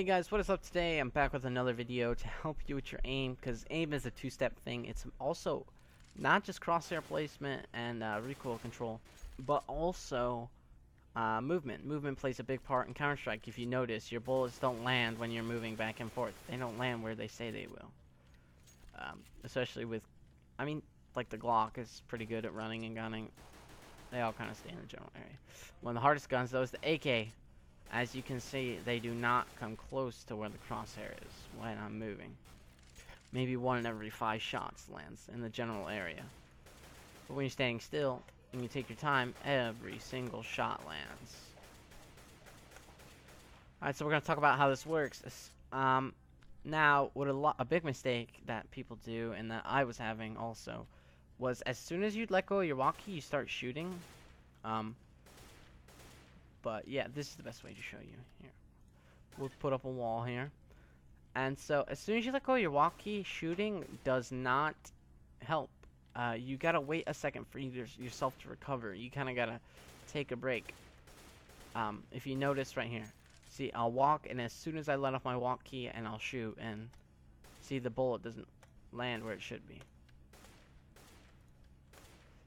Hey guys, what is up today? I'm back with another video to help you with your aim, because aim is a two-step thing. It's also not just crosshair placement and recoil control, but also movement. Movement plays a big part in Counter-Strike. If you notice, your bullets don't land when you're moving back and forth. They don't land where they say they will. Especially with, like the Glock is pretty good at running and gunning. They all kind of stay in the general area. One of the hardest guns, though, is the AK. As you can see, they do not come close to where the crosshair is when I'm moving. Maybe 1 in every 5 shots lands in the general area. But when you're standing still and you take your time, every single shot lands. Alright, so we're going to talk about how this works. Now, what a big mistake that people do, and that I was having also, was as soon as you'd let go of your walkie, you start shooting. But yeah, this is the best way to show you. Here, we'll put up a wall here. And so as soon as you let go of your walkie, shooting does not help. You gotta wait a second for yourself to recover. You kind of gotta take a break. If you notice right here, see, I'll walk, and as soon as I let off my walkie, and I'll shoot, and see, the bullet doesn't land where it should be.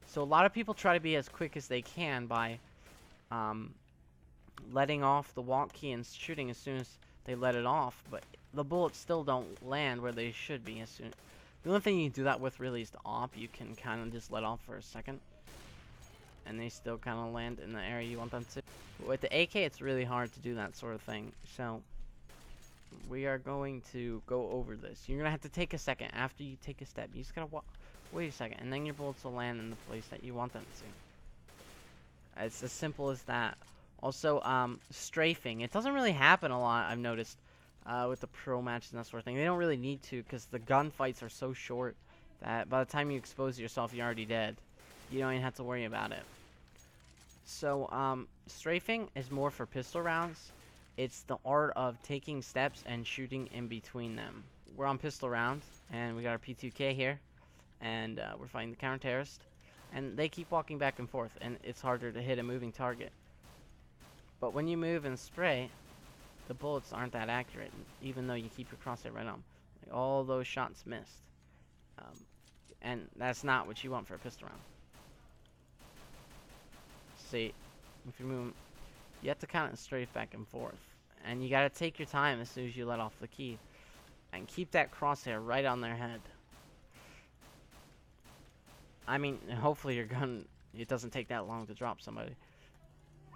So a lot of people try to be as quick as they can by letting off the walkie and shooting as soon as they let it off, but the bullets still don't land where they should be as soon. The only thing you can do that with really is the op. You can kind of just let off for a second, and they still kind of land in the area you want them to. But with the AK, it's really hard to do that sort of thing. So we are going to go over this. You're gonna have to take a second after you take a step. You just gotta wait a second, and then your bullets will land in the place that you want them to. It's as simple as that. Also, strafing. It doesn't really happen a lot, I've noticed, with the pro matches and that sort of thing. They don't really need to, because the gunfights are so short that by the time you expose yourself, you're already dead. You don't even have to worry about it. So, strafing is more for pistol rounds. It's the art of taking steps and shooting in between them. We're on pistol rounds, and we got our P2K here, and we're fighting the counter-terrorist. And they keep walking back and forth, and it's harder to hit a moving target. But when you move and spray, the bullets aren't that accurate, even though you keep your crosshair right on. Like, all those shots missed. And that's not what you want for a pistol round. See, if you're moving, you have to kind of strafe back and forth. And you gotta take your time as soon as you let off the key. And keep that crosshair right on their head. I mean, hopefully your gun, it doesn't take that long to drop somebody.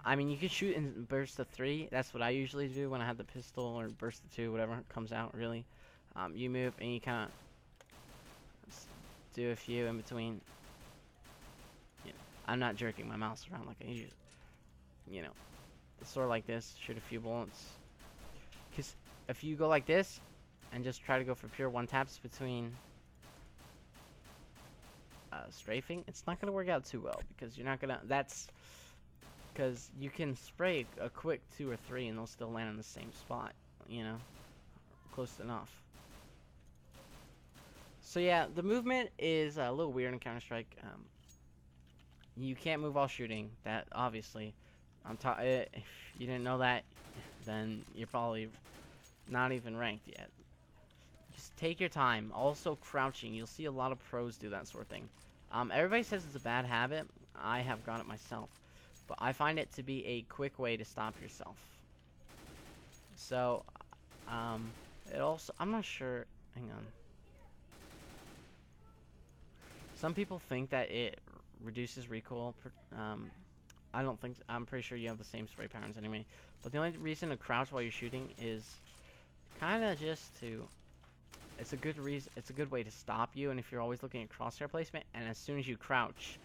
I mean, you can shoot in burst of 3. That's what I usually do when I have the pistol, or burst of 2, whatever comes out, really. You move, and you kind of do a few in between. You know, I'm not jerking my mouse around like I usually, sort of like this, shoot a few bullets. Because if you go like this, and just try to go for pure one-taps between strafing, it's not going to work out too well, because you're not going to, because you can spray a quick 2 or 3 and they'll still land in the same spot, close enough. So yeah, the movement is a little weird in Counter-Strike. You can't move while shooting. That, obviously, if you didn't know that, then you're probably not even ranked yet. Just take your time. Also, crouching. You'll see a lot of pros do that sort of thing. Everybody says it's a bad habit. I have got it myself. But I find it to be a quick way to stop yourself. So, it also, I'm not sure, hang on. Some people think that it reduces recoil. I don't think, I'm pretty sure you have the same spray patterns anyway. But the only reason to crouch while you're shooting is kind of just to, it's a good reason, it's a good way to stop you. And if you're always looking at crosshair placement, and as soon as you crouch,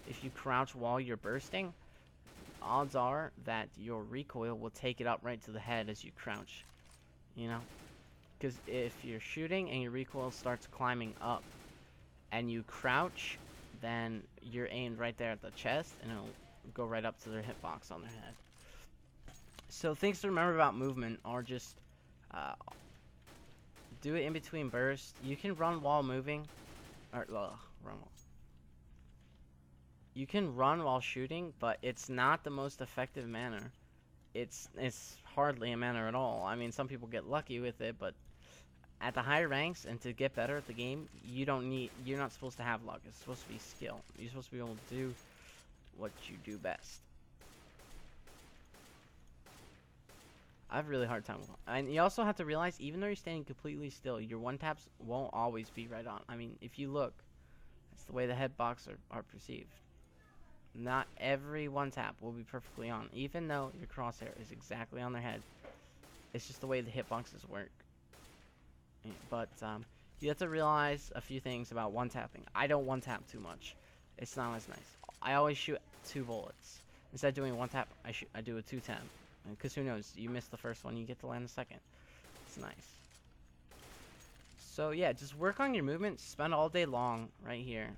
if you crouch while you're bursting, odds are that your recoil will take it up right to the head as you crouch, because if you're shooting and your recoil starts climbing up and you crouch, then you're aimed right there at the chest and it'll go right up to their hitbox on their head. So things to remember about movement are just do it in between bursts. You can run while moving, or you can run while shooting, but it's not the most effective manner. it's hardly a manner at all. I mean, some people get lucky with it, but at the higher ranks and to get better at the game, you're not supposed to have luck. It's supposed to be skill. You're supposed to be able to do what you do best. I have a really hard time with, and you also have to realize, even though you're standing completely still, your one taps won't always be right on. I mean, if you look, it's the way the hitbox are perceived. Not every one tap will be perfectly on, even though your crosshair is exactly on their head. It's just the way the hitboxes work. But you have to realize a few things about one tapping. I don't one tap too much. It's not as nice. I always shoot 2 bullets. Instead of doing one tap, I do a 2 tap. Because who knows, you miss the first one, you get to land the second. It's nice. So yeah, just work on your movement. Spend all day long right here.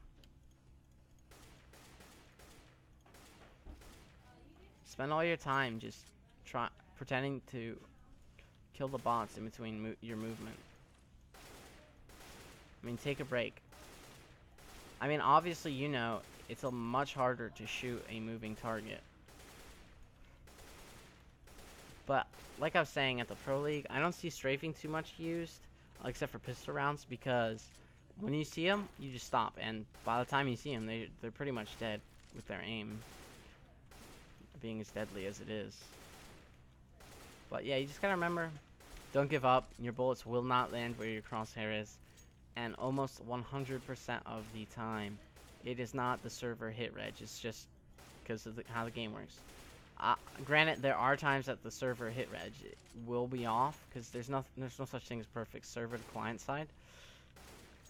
Spend all your time just pretending to kill the bots in between your movement. I mean, take a break. I mean, obviously, you know, it's much harder to shoot a moving target. But, like I was saying, at the Pro League, I don't see strafing too much used, except for pistol rounds, because when you see them, you just stop, and by the time you see them, they're pretty much dead with their aim being as deadly as it is. But yeah, you just gotta remember, don't give up. Your bullets will not land where your crosshair is, and almost 100% of the time, it is not the server hit reg. It's just because of how the game works. Granted, there are times that the server hit reg will be off, because there's no such thing as perfect server to client side.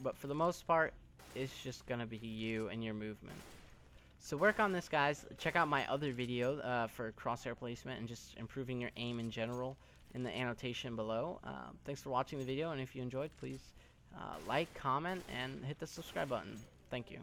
But for the most part, it's just gonna be you and your movement. So work on this, guys. Check out my other video for crosshair placement and just improving your aim in general in the annotation below. Thanks for watching the video, and if you enjoyed, please like, comment, and hit the subscribe button. Thank you.